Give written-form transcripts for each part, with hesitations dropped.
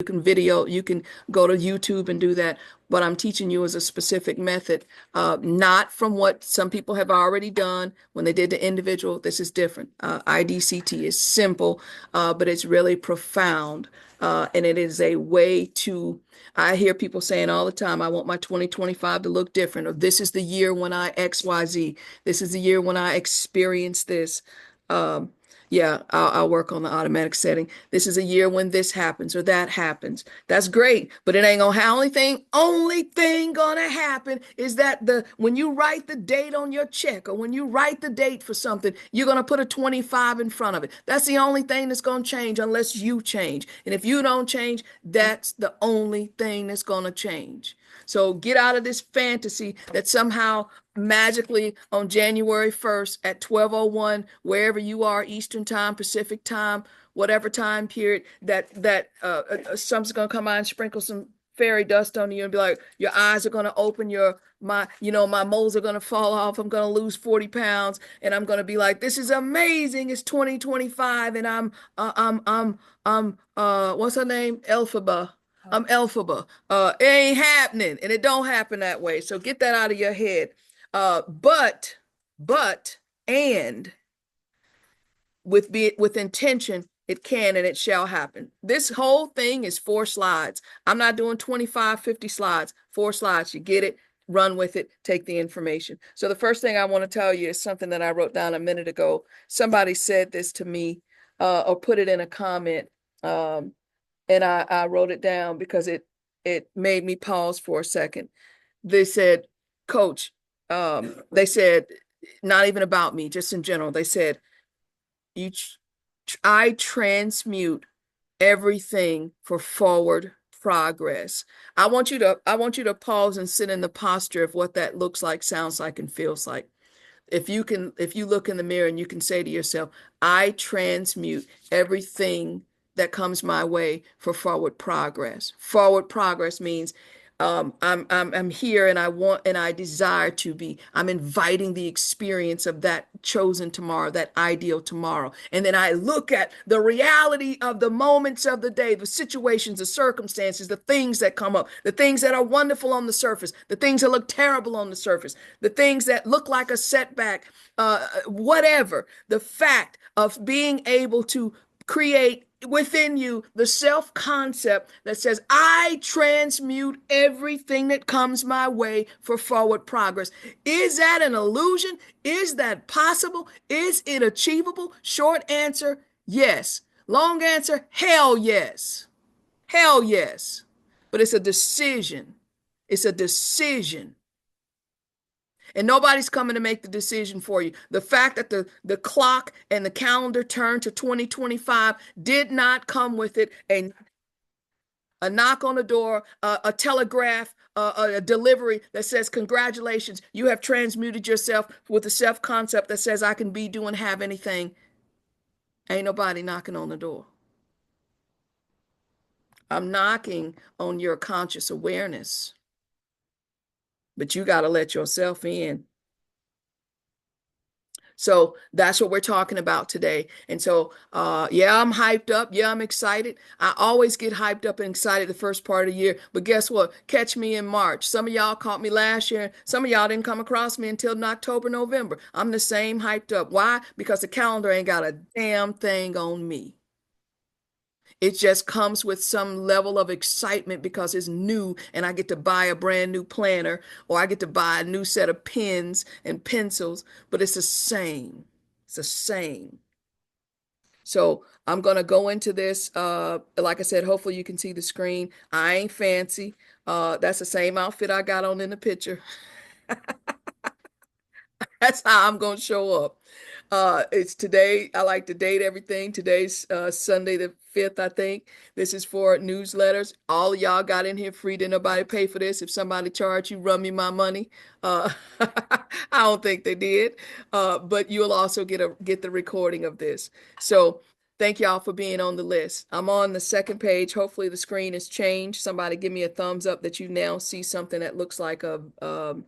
You can you can go to YouTube and do that. What I'm teaching you is a specific method, not from what some people have already done when they did the individual. This is different. IDCT is simple, but it's really profound. And it is a way to, I hear people saying all the time, I want my 2025 to look different, or this is the year when I XYZ. This is the year when I experience this. Um, yeah, I'll work on the automatic setting. This is a year when this happens or that happens. That's great, but it ain't gonna have only thing gonna happen is that when you write the date on your check or when you write the date for something, you're gonna put a 25 in front of it. That's the only thing that's gonna change unless you change. And if you don't change, that's the only thing that's gonna change. So get out of this fantasy that somehow magically on January 1st at 12:01, wherever you are, Eastern time, Pacific time, whatever time period, something's gonna come out and sprinkle some fairy dust on you and be like, your eyes are gonna open, my moles are gonna fall off, I'm gonna lose 40 pounds, and I'm gonna be like, this is amazing, it's 2025, and what's her name? Elphaba. I'm Elphaba. It ain't happening, and it don't happen that way. So get that out of your head. But, but, and with intention, it can and it shall happen. This whole thing is 4 slides. I'm not doing 25, 50 slides, 4 slides. You get it, run with it, take the information. So the first thing I want to tell you is something that I wrote down a minute ago. Somebody said this to me, or put it in a comment. And I wrote it down because it made me pause for a second. They said, Coach, they said, not even about me, just in general. They said, I transmute everything for forward progress. I want you to pause and sit in the posture of what that looks like, sounds like, and feels like. If you look in the mirror and you can say to yourself, I transmute everything that comes my way for forward progress. Forward progress means I'm here and I want and I desire to be. I'm inviting the experience of that chosen tomorrow, that ideal tomorrow. And then I look at the reality of the moments of the day, the situations, the circumstances, the things that come up, the things that are wonderful on the surface, the things that look terrible on the surface, the things that look like a setback, whatever. The fact of being able to create within you the self concept that says, I transmute everything that comes my way for forward progress. Is that an illusion? Is that possible? Is it achievable? Short answer, yes. Long answer, hell yes. Hell yes. But it's a decision. It's a decision. And nobody's coming to make the decision for you. The fact that the clock and the calendar turned to 2025 did not come with it a knock on the door, a telegraph, a delivery that says, congratulations, you have transmuted yourself with a self concept that says, I can be, do, and have anything. Ain't nobody knocking on the door. I'm knocking on your conscious awareness, but you got to let yourself in. So that's what we're talking about today. And so, yeah, I'm hyped up. Yeah, I'm excited. I always get hyped up and excited the first part of the year. But guess what? Catch me in March. Some of y'all caught me last year. Some of y'all didn't come across me until October, November. I'm the same hyped up. Why? Because the calendar ain't got a damn thing on me. It just comes with some level of excitement because it's new and I get to buy a brand new planner or I get to buy a new set of pens and pencils, but it's the same. It's the same. So I'm going to go into this. Like I said, hopefully you can see the screen. I ain't fancy. That's the same outfit I got on in the picture. That's how I'm going to show up. It's today. I like to date everything. Today's Sunday the 5th, I think. This is for newsletters. All of y'all got in here free. Didn't nobody pay for this. If somebody charged you, run me my money. I don't think they did. But you'll also get the recording of this. So thank y'all for being on the list. I'm on the second page. Hopefully the screen has changed. Somebody give me a thumbs up that you now see something that looks like a um,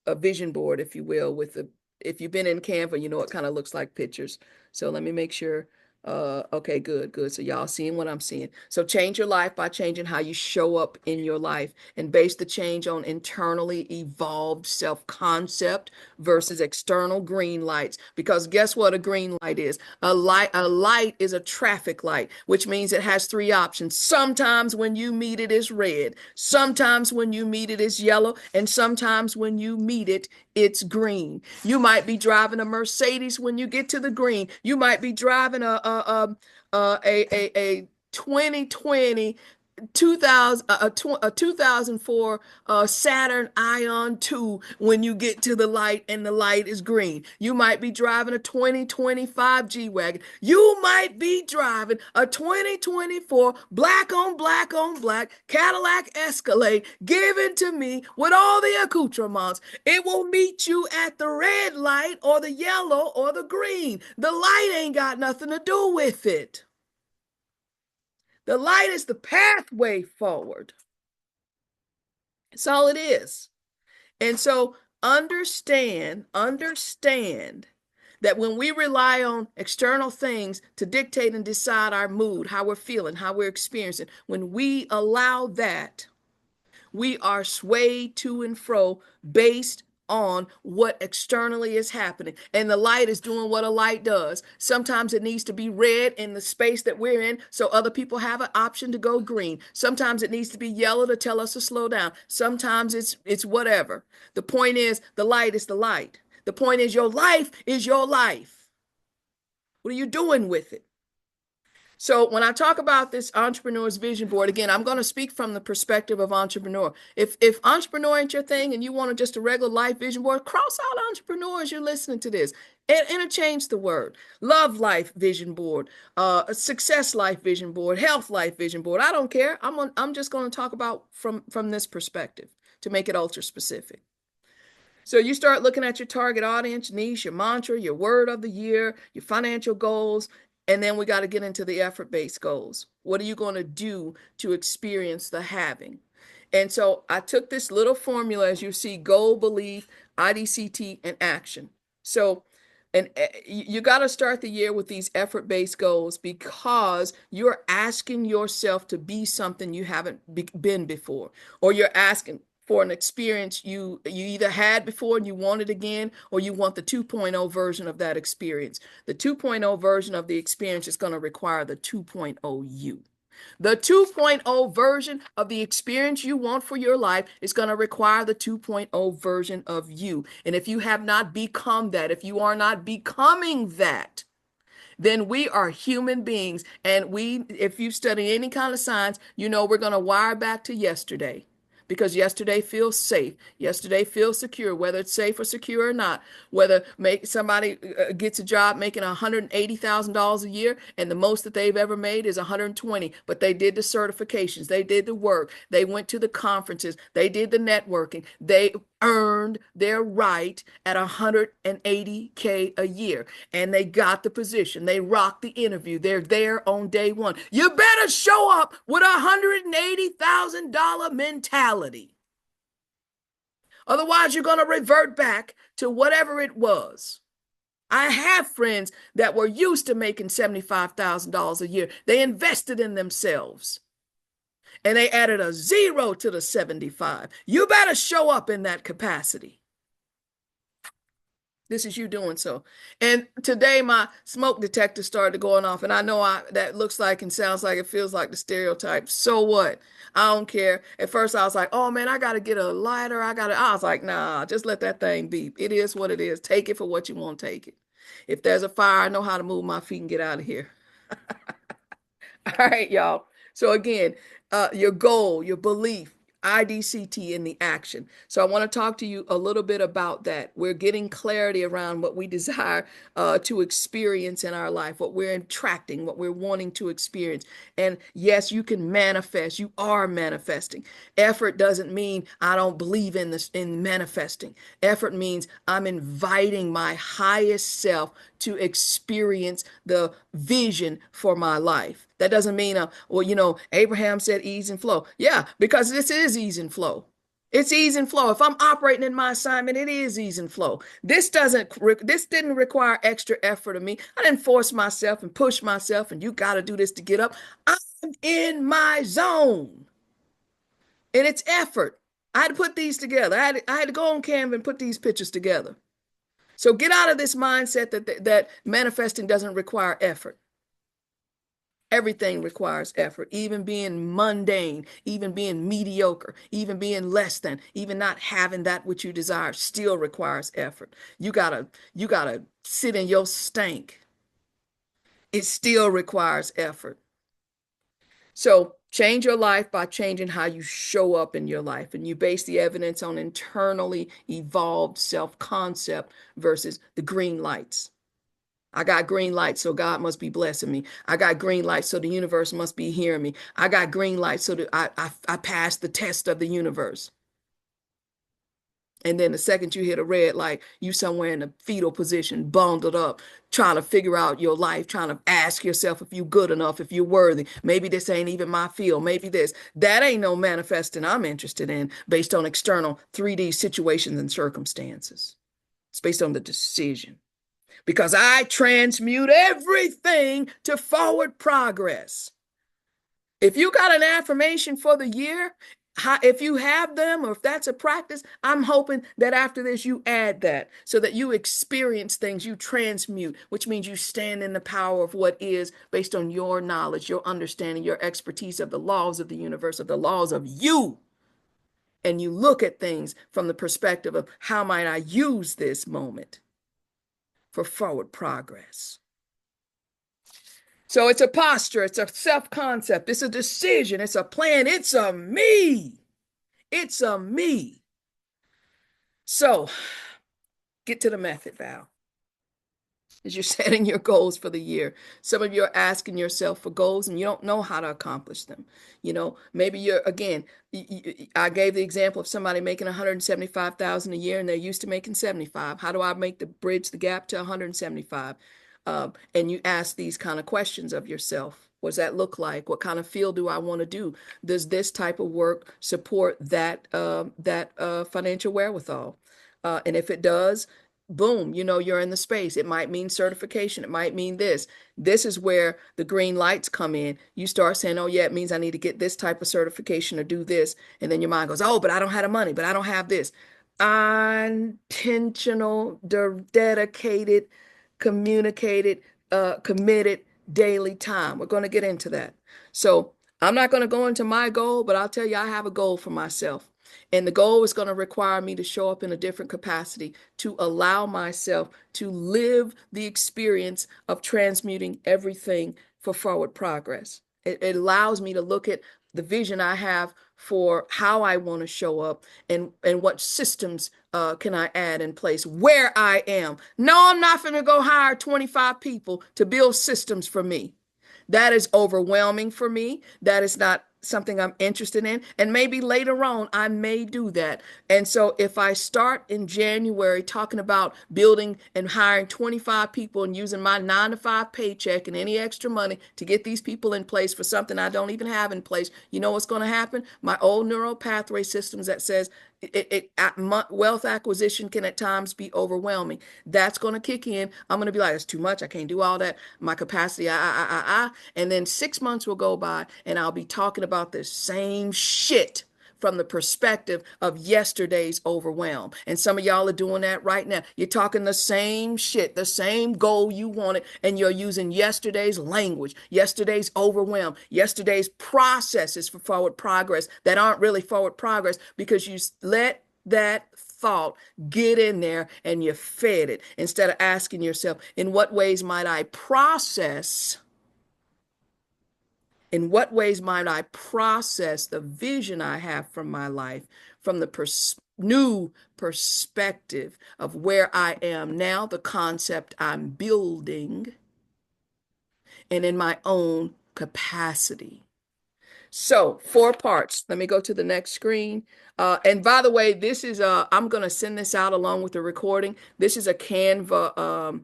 a vision board, if you will, with the if you've been in Canva, you know it kind of looks like pictures. So let me make sure Okay, good, good. So y'all seeing what I'm seeing. So change your life by changing how you show up in your life and base the change on internally evolved self-concept versus external green lights. Because guess what a green light is? A light is a traffic light, which means it has three options. Sometimes when you meet it is red, sometimes when you meet it is yellow, and sometimes when you meet it, it's green. You might be driving a Mercedes when you get to the green. You might be driving a 2020 2000 a 2004 Saturn Ion 2 when you get to the light and the light is green. You might be driving a 2025 G-Wagon. You might be driving a 2024 black on black on black Cadillac Escalade given to me with all the accoutrements. It will meet you at the red light or the yellow or the green. The light ain't got nothing to do with it. The light is the pathway forward. That's all it is. And so understand that when we rely on external things to dictate and decide our mood, how we're feeling, how we're experiencing, when we allow that, we are swayed to and fro based on what externally is happening. And the light is doing what a light does. Sometimes it needs to be red in the space that we're in so other people have an option to go green. Sometimes it needs to be yellow to tell us to slow down. Sometimes it's whatever. The point is the light is the light. The point is your life is your life. What are you doing with it? So when I talk about this entrepreneur's vision board, again, I'm going to speak from the perspective of entrepreneur. If entrepreneur ain't your thing and you want just a regular life vision board, cross out entrepreneur as you're listening to this. And interchange the word. Love life vision board, success life vision board, health life vision board. I don't care. I'm just going to talk about from this perspective to make it ultra specific. So you start looking at your target audience, niche, your mantra, your word of the year, your financial goals, and then we got to get into the effort-based goals. What are you going to do to experience the having? And so I took this little formula, as you see, goal, belief, IDCT, and action. So, and you got to start the year with these effort-based goals because you're asking yourself to be something you haven't been before, or you're asking for an experience you either had before and you want it again, or you want the 2.0 version of that experience. The 2.0 version of the experience is going to require the 2.0 you. The 2.0 version of the experience you want for your life is going to require the 2.0 version of you. And if you have not become that, if you are not becoming that, then we are human beings. And if you study any kind of science, you know we're going to wire back to yesterday. Because yesterday feels safe. Yesterday feels secure, whether it's safe or secure or not. Whether somebody gets a job making $180,000 a year and the most that they've ever made is 120, but they did the certifications, they did the work, they went to the conferences, they did the networking, they earned their right at 180K a year, and they got the position. They rocked the interview. They're there on day one. You better show up with $180,000 mentality. Otherwise, you're going to revert back to whatever it was. I have friends that were used to making $75,000 a year. They invested in themselves and they added a zero to the 75. You better show up in that capacity. This is you doing so. And today my smoke detector started going off, and I know that looks like and sounds like it feels like the stereotype. So what? I don't care. At first I was like, oh man, I gotta get a lighter. I was like, nah, just let that thing beep. It is what it is. Take it for what you want to take it. If there's a fire, I know how to move my feet and get out of here. All right, y'all. So again, your goal, your belief, IDCT in the action. So I want to talk to you a little bit about that. We're getting clarity around what we desire to experience in our life, what we're attracting, what we're wanting to experience. And yes, you can manifest. You are manifesting. Effort doesn't mean I don't believe in this in manifesting. Effort means I'm inviting my highest self to experience the vision for my life. That doesn't mean, well, Abraham said ease and flow. Yeah, because this is ease and flow. It's ease and flow. If I'm operating in my assignment, it is ease and flow. This didn't require extra effort of me. I didn't force myself and push myself and you got to do this to get up. I'm in my zone. And it's effort. I had to put these together. I had to go on Canva and put these pictures together. So get out of this mindset that manifesting doesn't require effort. Everything requires effort, even being mundane, even being mediocre, even being less than, even not having that which you desire still requires effort. You gotta sit in your stank. It still requires effort. So change your life by changing how you show up in your life. And you base the evidence on internally evolved self-concept versus the green lights. I got green lights, so God must be blessing me. I got green lights, so the universe must be hearing me. I got green lights, so that I passed the test of the universe. And then the second you hit a red light, you somewhere in a fetal position, bundled up, trying to figure out your life, trying to ask yourself if you're good enough, if you're worthy. Maybe this ain't even my field. Maybe this. That ain't no manifesting I'm interested in based on external 3D situations and circumstances. It's based on the decision. Because I transmute everything to forward progress. If you got an affirmation for the year, if you have them or if that's a practice, I'm hoping that after this you add that so that you experience things, you transmute, which means you stand in the power of what is based on your knowledge, your understanding, your expertise of the laws of the universe, of the laws of you. And you look at things from the perspective of how might I use this moment for forward progress. So it's a posture, it's a self-concept, it's a decision, it's a plan, it's a me. It's a me. So get to the method, Val. As you're setting your goals for the year. Some of you are asking yourself for goals and you don't know how to accomplish them. Maybe you're, again, I gave the example of somebody making 175,000 a year and they're used to making 75. How do I make the bridge the gap to 175? And you ask these kind of questions of yourself. What does that look like? What kind of field do I want to do? Does this type of work support that financial wherewithal? And if it does, boom, you're in the space. It might mean certification. It might mean this. This is where the green lights come in. You start saying, oh, yeah, it means I need to get this type of certification or do this. And then your mind goes, oh, but I don't have the money, but I don't have this. Intentional, dedicated, communicated, committed daily time. We're going to get into that. So I'm not going to go into my goal, but I'll tell you, I have a goal for myself. And the goal is going to require me to show up in a different capacity to allow myself to live the experience of transmuting everything for forward progress. It allows me to look at the vision I have for how I want to show up and what systems can I add in place where I am. No, I'm not going to go hire 25 people to build systems for me. That is overwhelming for me. That is not something I'm interested in. And maybe later on, I may do that. And so if I start in January talking about building and hiring 25 people and using my 9 to 5 paycheck and any extra money to get these people in place for something I don't even have in place, you know what's going to happen? My old neural pathway systems that says wealth acquisition can at times be overwhelming. That's going to kick in. I'm going to be like, it's too much. I can't do all that. My capacity, and then 6 months will go by and I'll be talking about the same shit from the perspective of yesterday's overwhelm. And some of y'all are doing that right now. You're talking the same shit, the same goal you wanted, and you're using yesterday's language, yesterday's overwhelm, yesterday's processes for forward progress that aren't really forward progress because you let that thought get in there and you fed it instead of asking yourself, in what ways might I process in what ways might I process the vision I have from my life from the new perspective of where I am now, the concept I'm building, and in my own capacity? So 4 parts. Let me go to the next screen. And by the way, I'm going to send this out along with the recording. This is a Canva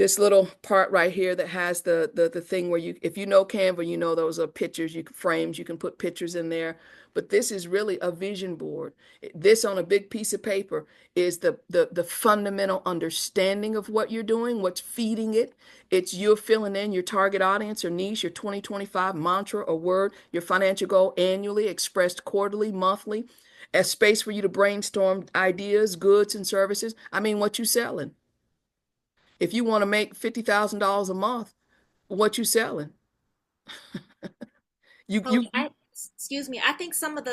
this little part right here that has the thing where you, if you know Canva, you know those are pictures, you can frames, you can put pictures in there. But this is really a vision board. This on a big piece of paper is the fundamental understanding of what you're doing, what's feeding it. It's you're filling in your target audience or niche, your 2025 mantra or word, your financial goal annually, expressed quarterly, monthly, a space for you to brainstorm ideas, goods, and services. I mean, what you selling? If you want to make $50,000 a month, what you selling? Coach, You excuse me. I think some of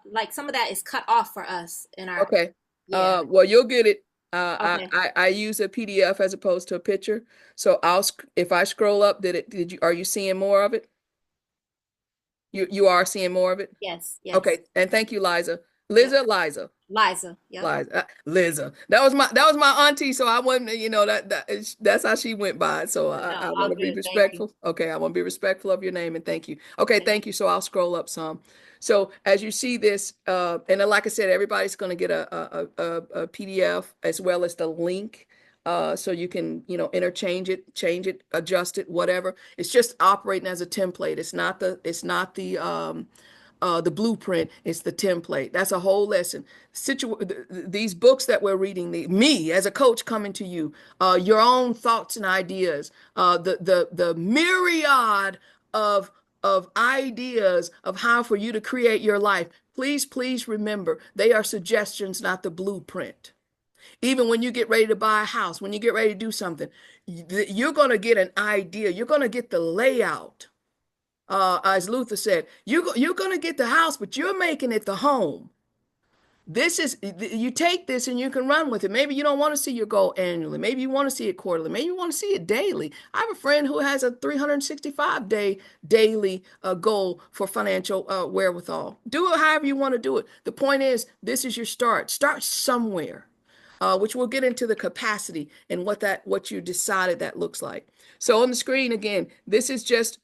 like some of that is cut off for us in our, okay. yeah. Well, you'll get it. Okay. I use a PDF as opposed to a picture. So if I scroll up, are you seeing more of it? You are seeing more of it? Yes, yes. Okay. And thank you, Liza. Yep. Liza. Liza. Yep. Liza. That was my auntie, so I wasn't, that's how she went by. So No, I want all to be good. Thank you. respectful. Okay, I want to be respectful of your name and thank you. Okay, Thank thank you. So I'll scroll up some. So as you see this, and then, like I said, everybody's going to get a PDF as well as the link. So you can, interchange it, change it, adjust it, whatever. It's just operating as a template. It's not the blueprint, it's the template. That's a whole lesson. These books that we're reading, me as a coach coming to you, your own thoughts and ideas, the myriad of ideas of how for you to create your life. Please remember, they are suggestions, not the blueprint. Even when you get ready to buy a house, when you get ready to do something, you're going to get an idea. You're going to get the layout. As Luther said, you're going to get the house, but you're making it the home. This is, you take this and you can run with it. Maybe you don't want to see your goal annually. Maybe you want to see it quarterly. Maybe you want to see it daily. I have a friend who has a 365-day daily goal for financial wherewithal. Do it however you want to do it. The point is, this is your start. Start somewhere. Which we'll get into the capacity and what you decided that looks like. So on the screen again, this is just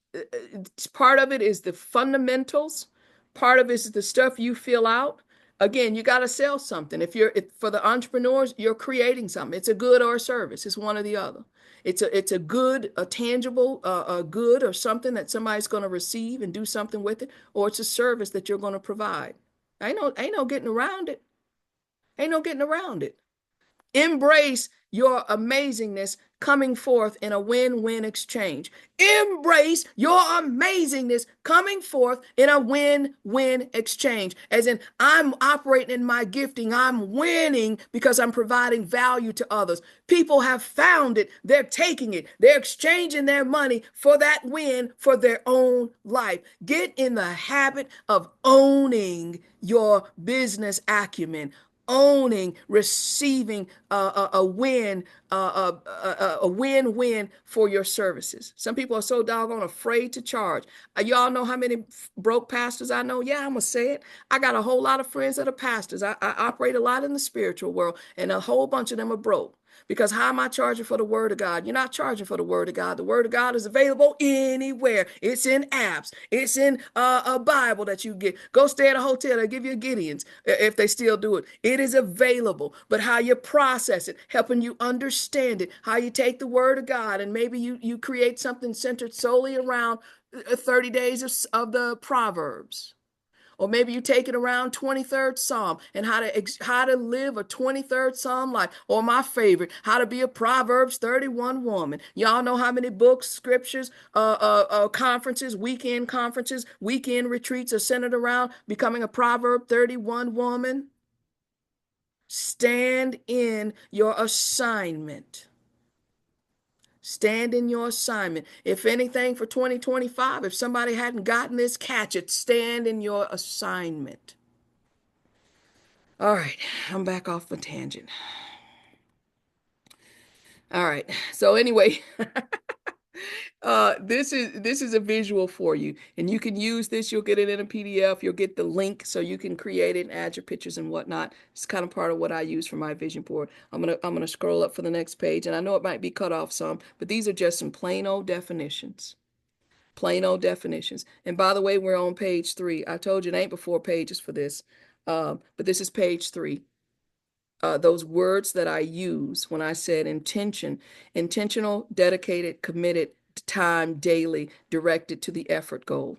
part of it is the fundamentals. Part of it is the stuff you fill out. Again, you got to sell something. If for the entrepreneurs, you're creating something. It's a good or a service. It's one or the other. It's a good, a tangible, a good or something that somebody's going to receive and do something with it, or it's a service that you're going to provide. Ain't no getting around it. Ain't no getting around it. Embrace your amazingness coming forth in a win-win exchange. Embrace your amazingness coming forth in a win-win exchange. As in, I'm operating in my gifting. I'm winning because I'm providing value to others. People have found it. They're taking it. They're exchanging their money for that win for their own life. Get in the habit of owning your business acumen, owning, receiving a win, a win-win for your services. Some people are so doggone afraid to charge. Y'all know how many broke pastors I know? Yeah, I'm gonna say it. I got a whole lot of friends that are pastors. I operate a lot in the spiritual world, and a whole bunch of them are broke. Because how am I charging for the word of God? You're not charging for the word of God. The word of God is available anywhere. It's in apps. It's in a Bible that you get. Go stay at a hotel. They'll give you a Gideon's if they still do it. It is available. But how you process it, helping you understand it, how you take the word of God and maybe you create something centered solely around 30 days of the Proverbs. Or maybe you take it around 23rd Psalm and how to live a 23rd Psalm life. Or my favorite, how to be a Proverbs 31 woman. Y'all know how many books, scriptures, conferences, weekend retreats are centered around becoming a Proverb 31 woman. Stand in your assignment. Stand in your assignment. If anything for 2025, if somebody hadn't gotten this, catch it. Stand in your assignment. All right, I'm back off the tangent. All right. So anyway, this is a visual for you, and you can use this. You'll get it in a PDF. You'll get the link so you can create it and add your pictures and whatnot. It's kind of part of what I use for my vision board. I'm gonna scroll up for the next page, and I know it might be cut off some, but these are just some plain old definitions. Plain old definitions. And by the way, we're on page 3. I told you it ain't but 4 pages for this, but this is page 3. those words that I use when I said intention, intentional, dedicated, committed time daily, directed to the effort goal.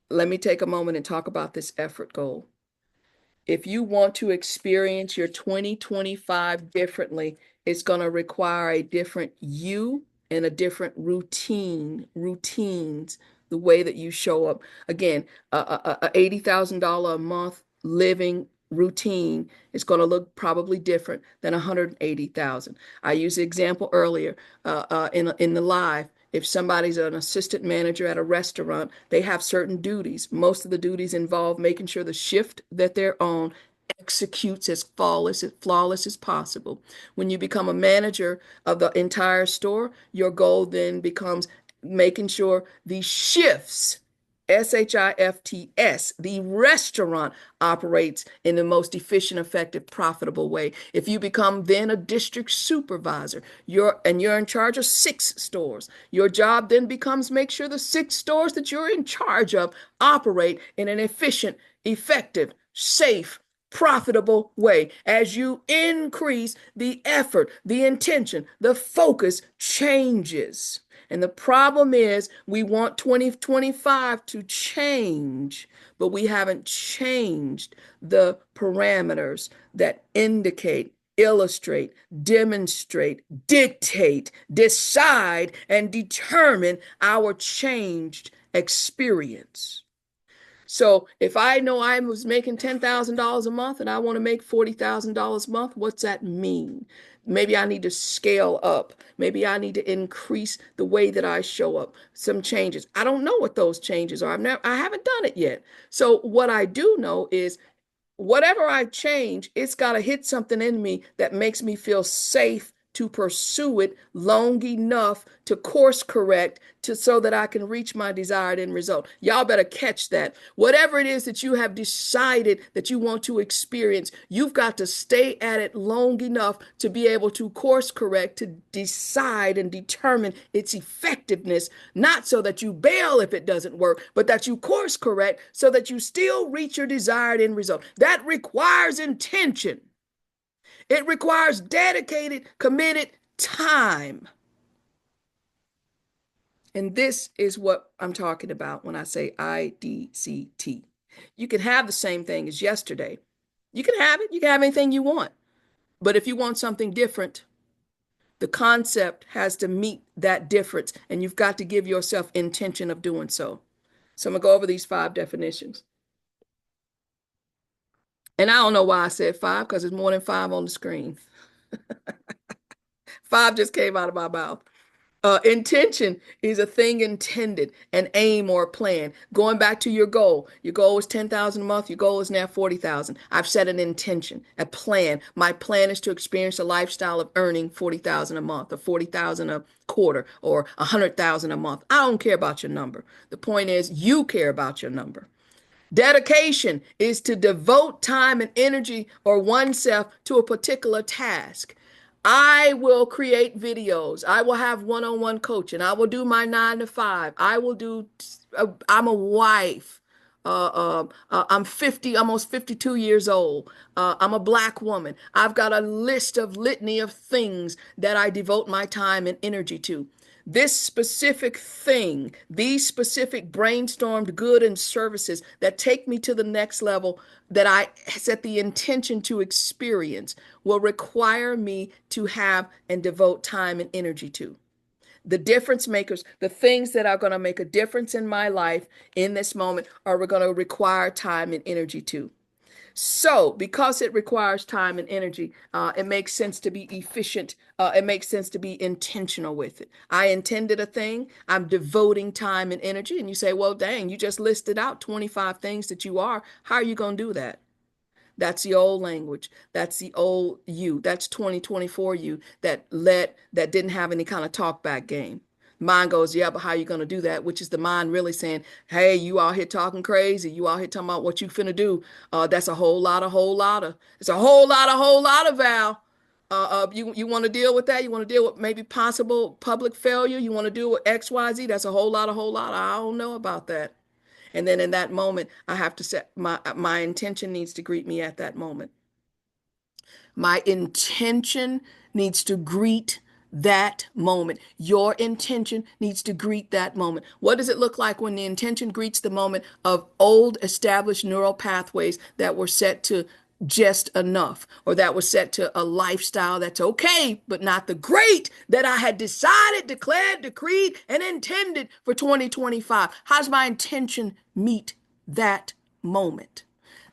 Let me take a moment and talk about this effort goal. If you want to experience your 2025 differently, it's going to require a different you and a different routines, the way that you show up. Again, a $80,000 a month living routine is going to look probably different than 180,000. I used the example earlier in the live. If somebody's an assistant manager at a restaurant, they have certain duties. Most of the duties involve making sure the shift that they're on executes as flawless as possible. When you become a manager of the entire store, your goal then becomes making sure the shifts, SHIFTS, the restaurant operates in the most efficient, effective, profitable way. If you become then a district supervisor, you're in charge of 6 stores. Your job then becomes make sure the 6 stores that you're in charge of operate in an efficient, effective, safe, profitable way. As you increase the effort, the intention, the focus changes. And the problem is we want 2025 to change, but we haven't changed the parameters that indicate, illustrate, demonstrate, dictate, decide, and determine our changed experience. So if I know I was making $10,000 a month and I want to make $40,000 a month, what's that mean? Maybe I need to scale up. Maybe I need to increase the way that I show up. Some changes. I don't know what those changes are. I haven't done it yet. So what I do know is whatever I change, it's got to hit something in me that makes me feel safe to pursue it long enough to course correct to so that I can reach my desired end result. Y'all better catch that. Whatever it is that you have decided that you want to experience, you've got to stay at it long enough to be able to course correct, to decide and determine its effectiveness, not so that you bail if it doesn't work, but that you course correct so that you still reach your desired end result. That requires intention. It requires dedicated, committed time. And this is what I'm talking about when I say IDCT. You can have the same thing as yesterday. You can have it. You can have anything you want. But if you want something different, the concept has to meet that difference. And you've got to give yourself intention of doing so. So I'm going to go over these 5 definitions. And I don't know why I said 5 because there's more than 5 on the screen. 5 just came out of my mouth. Intention is a thing intended, an aim or a plan. Going back to your goal. Your goal was 10,000 a month. Your goal is now 40,000. I've set an intention, a plan. My plan is to experience a lifestyle of earning 40,000 a month or 40,000 a quarter or 100,000 a month. I don't care about your number. The point is you care about your number. Dedication is to devote time and energy or oneself to a particular task. I will create videos. I will have one-on-one coaching. I will do my 9 to 5. I will do, I'm a wife. I'm 50, almost 52 years old. I'm a black woman. I've got a list of litany of things that I devote my time and energy to. This specific thing, these specific brainstormed good and services that take me to the next level that I set the intention to experience will require me to have and devote time and energy to. The difference makers, the things that are going to make a difference in my life in this moment are going to require time and energy to. So, because it requires time and energy, it makes sense to be efficient. It makes sense to be intentional with it. I intended a thing. I'm devoting time and energy. And you say, well, dang, you just listed out 25 things that you are. How are you going to do that? That's the old language. That's the old you. That's 2024 you that didn't have any kind of talk back game. Mind goes, yeah, but how are you going to do that? Which is the mind really saying, hey, you out here talking crazy. You out here talking about what you finna do. That's a whole lot of. It's a whole lot of Val. You want to deal with that? You want to deal with maybe possible public failure? You want to deal with X, Y, Z? That's a whole lot, a whole lot. I don't know about that. And then in that moment, I have to set my intention needs to greet me at that moment. My intention needs to greet that moment. Your intention needs to greet that moment. What does it look like when the intention greets the moment of old established neural pathways that were set to just enough, or that was set to a lifestyle that's okay, but not the great that I had decided, declared, decreed, and intended for 2025? How's my intention meet that moment?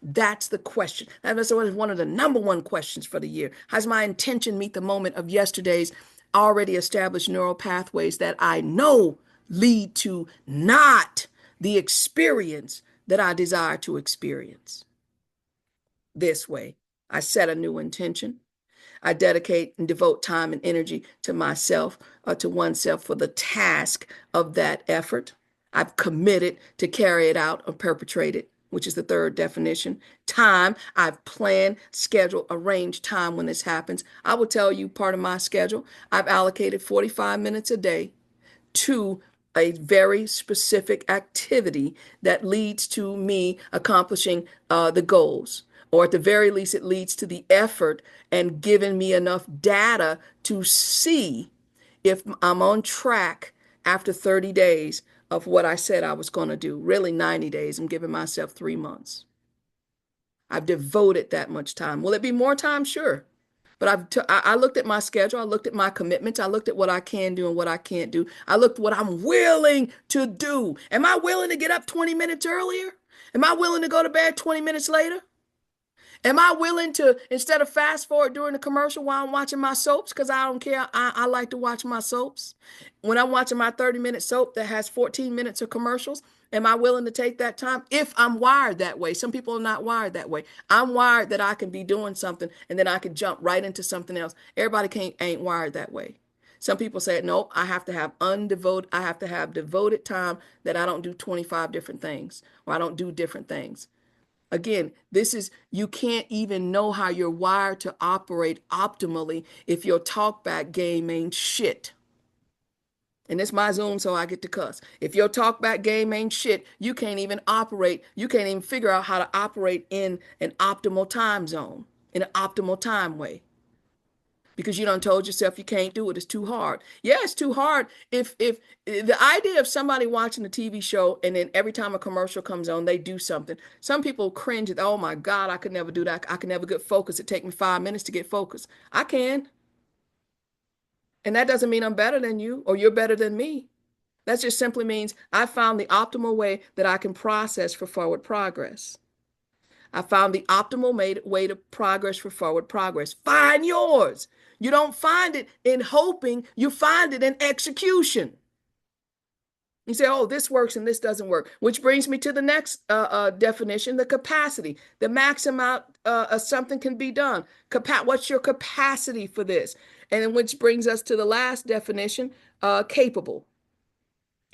That's the question. That's one of the number one questions for the year. How's my intention meet the moment of yesterday's already established neural pathways that I know lead to not the experience that I desire to experience? This way, I set a new intention. I dedicate and devote time and energy to myself, to oneself for the task of that effort. I've committed to carry it out or perpetrate it, which is the third definition. Time, I've planned, scheduled, arranged time when this happens. I will tell you part of my schedule. I've allocated 45 minutes a day to a very specific activity that leads to me accomplishing the goals. Or at the very least, it leads to the effort and giving me enough data to see if I'm on track after 30 days of what I said I was going to do. Really, 90 days. I'm giving myself 3 months. I've devoted that much time. Will it be more time? Sure. But I looked at my schedule. I looked at my commitments. I looked at what I can do and what I can't do. I looked at what I'm willing to do. Am I willing to get up 20 minutes earlier? Am I willing to go to bed 20 minutes later? Am I willing to, instead of fast forward during the commercial while I'm watching my soaps, because I don't care, I like to watch my soaps. When I'm watching my 30-minute soap that has 14 minutes of commercials, am I willing to take that time? If I'm wired that way. Some people are not wired that way. I'm wired that I can be doing something and then I can jump right into something else. Everybody ain't wired that way. Some people say, no, I have to have devoted time that I don't do 25 different things or I don't do different things. Again, you can't even know how you're wired to operate optimally if your talkback game ain't shit. And it's my Zoom, so I get to cuss. If your talkback game ain't shit, you can't even figure out how to operate in an optimal time zone, in an optimal time way. Because you done told yourself you can't do it. It's too hard. Yeah, it's too hard. If the idea of somebody watching a TV show and then every time a commercial comes on, they do something. Some people cringe at, oh my God, I could never do that. I could never get focused. It take me 5 minutes to get focused. I can. And that doesn't mean I'm better than you or you're better than me. That just simply means I found the optimal way that I can process for forward progress. I found the optimal way to progress for forward progress. Find yours. You don't find it in hoping, you find it in execution. You say, oh, this works and this doesn't work, which brings me to the next definition, the capacity, the max amount something can be done. What's your capacity for this? And which brings us to the last definition, capable.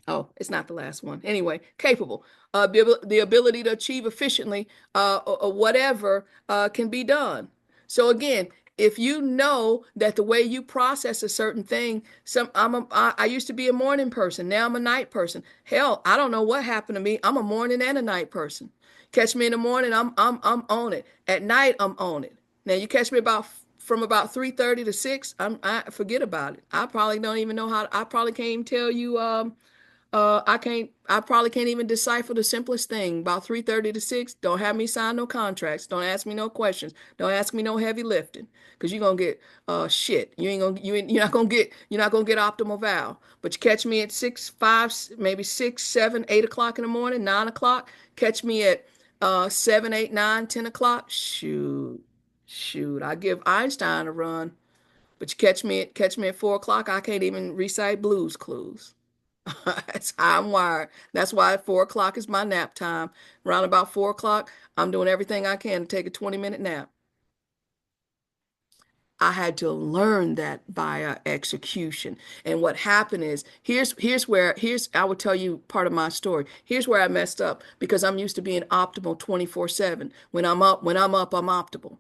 Oh, it's not the last one. Anyway, capable. The ability to achieve efficiently or whatever can be done. So again, if you know that the way you process a certain thing, I used to be a morning person. Now I'm a night person. Hell, I don't know what happened to me. I'm a morning and a night person. Catch me in the morning, I'm on it. At night, I'm on it. Now you catch me from about 3:30 to 6, I forget about it. I probably don't even know I probably can't even tell you I probably can't even decipher the simplest thing. About 3:30 to 6, don't have me sign no contracts. Don't ask me no questions. Don't ask me no heavy lifting. Cause you're gonna get shit. You're not gonna get optimal val. But you catch me at 6, 5, maybe 6, 7, 8 o'clock in the morning, 9 o'clock. Catch me at 7, 8, 9, 10 o'clock. Shoot. Shoot. I give Einstein a run. But you catch me at 4 o'clock, I can't even recite Blues Clues. That's how I'm wired. That's why 4 o'clock is my nap time. Around about 4 o'clock, I'm doing everything I can to take a 20-minute nap. I had to learn that via execution. And what happened is, here's I will tell you part of my story. Here's where I messed up because I'm used to being optimal 24/7. When I'm up, I'm optimal.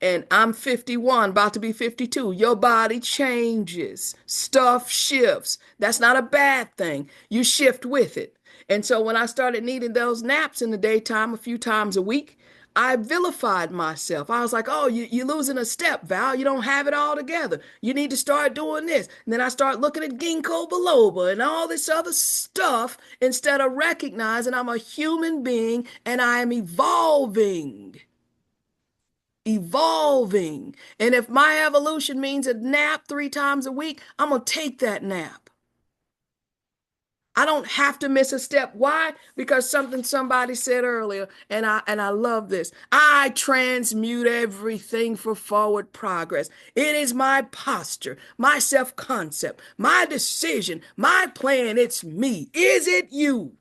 And I'm 51, about to be 52. Your body changes, stuff shifts. That's not a bad thing. You shift with it. And so when I started needing those naps in the daytime a few times a week, I vilified myself. I was like, oh, you're losing a step, Val. You don't have it all together. You need to start doing this. And then I start looking at ginkgo biloba and all this other stuff instead of recognizing I'm a human being and I am evolving. Evolving. And if my evolution means a nap 3 times a week, I'm going to take that nap. I don't have to miss a step. Why? Because something somebody said earlier, and I love this. I transmute everything for forward progress. It is my posture, my self-concept, my decision, my plan. It's me. Is it you?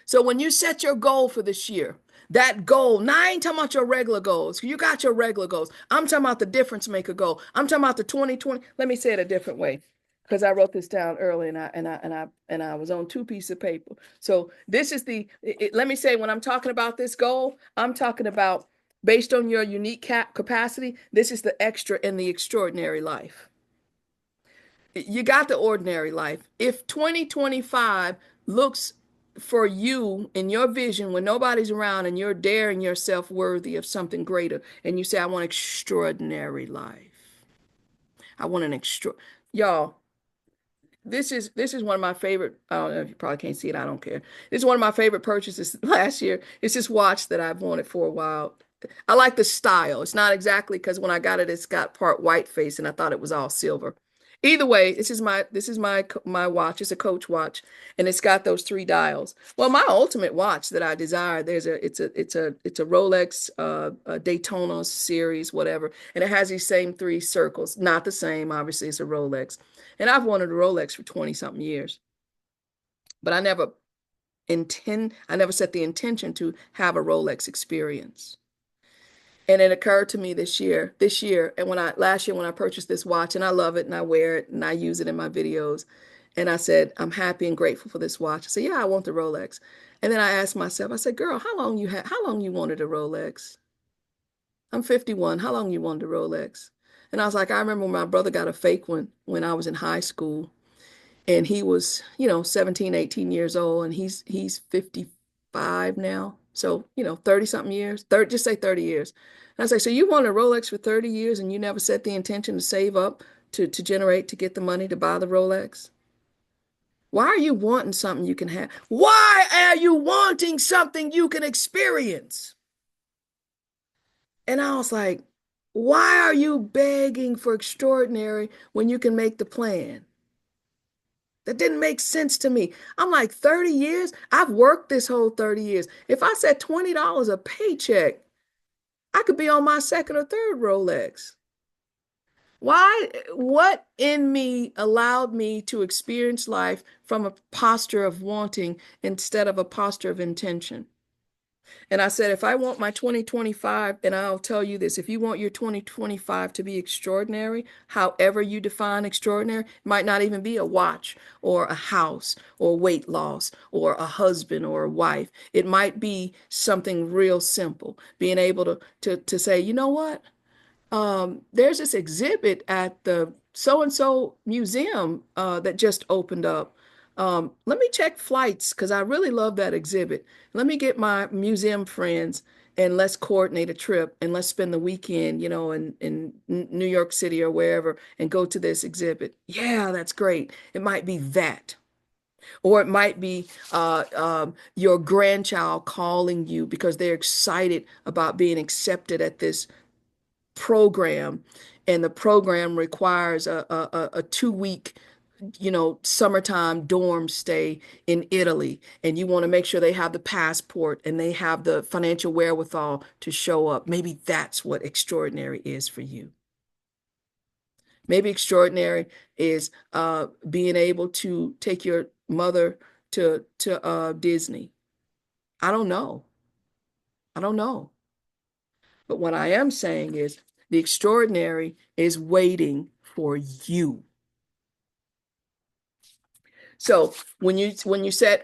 So when you set your goal for this year, that goal, now I ain't talking about your regular goals. You got your regular goals. I'm talking about the difference maker goal. I'm talking about the 2020. Let me say it a different way because I wrote this down early and I was on 2 pieces of paper. So this is let me say when I'm talking about this goal, I'm talking about based on your unique capacity, this is the extra and the extraordinary life. You got the ordinary life. If 2025 looks for you in your vision when nobody's around and you're daring yourself worthy of something greater, and you say, I want extraordinary life. I want an extra. Y'all, this is one of my favorite. I don't know if you probably can't see it. I don't care. This is one of my favorite purchases last year. It's this watch that I've wanted for a while. I like the style. It's not exactly because when I got it, it's got part white face, and I thought it was all silver. Either way, this is my watch. It's a Coach watch, and it's got those 3 dials. Well, my ultimate watch that I desire, it's a Rolex a Daytona series, whatever, and it has these same 3 circles. Not the same, obviously, it's a Rolex. And I've wanted a Rolex for 20 something years, but I never set the intention to have a Rolex experience. And it occurred to me this year, and last year when I purchased this watch, and I love it and I wear it and I use it in my videos. And I said, I'm happy and grateful for this watch. I said, yeah, I want the Rolex. And then I asked myself, I said, girl, how long you wanted a Rolex? I'm 51. How long you wanted a Rolex? And I was like, I remember when my brother got a fake one when I was in high school. And he was, 17, 18 years old, and he's 55 now. So, 30 something years, 30, just say 30 years. And I say, so you wanted a Rolex for 30 years and you never set the intention to save up to generate to get the money to buy the Rolex? Why are you wanting something you can have? Why are you wanting something you can experience? And I was like, why are you begging for extraordinary when you can make the plan? That didn't make sense to me. I'm like, 30 years? I've worked this whole 30 years. If I said $20 a paycheck, I could be on my second or third Rolex. Why? What in me allowed me to experience life from a posture of wanting instead of a posture of intention? And I said, if I want my 2025, and I'll tell you this, if you want your 2025 to be extraordinary, however you define extraordinary, it might not even be a watch or a house or weight loss or a husband or a wife. It might be something real simple, being able to say, you know what? There's this exhibit at the so and so museum that just opened up. Let me check flights because I really love that exhibit. Let me get my museum friends and let's coordinate a trip and let's spend the weekend, in New York City or wherever and go to this exhibit. Yeah, that's great. It might be that. Or it might be your grandchild calling you because they're excited about being accepted at this program, and the program requires a 2 week summertime dorm stay in Italy, and you want to make sure they have the passport and they have the financial wherewithal to show up. Maybe that's what extraordinary is for you. Maybe extraordinary is being able to take your mother to Disney. I don't know. I don't know. But what I am saying is the extraordinary is waiting for you. So when you say,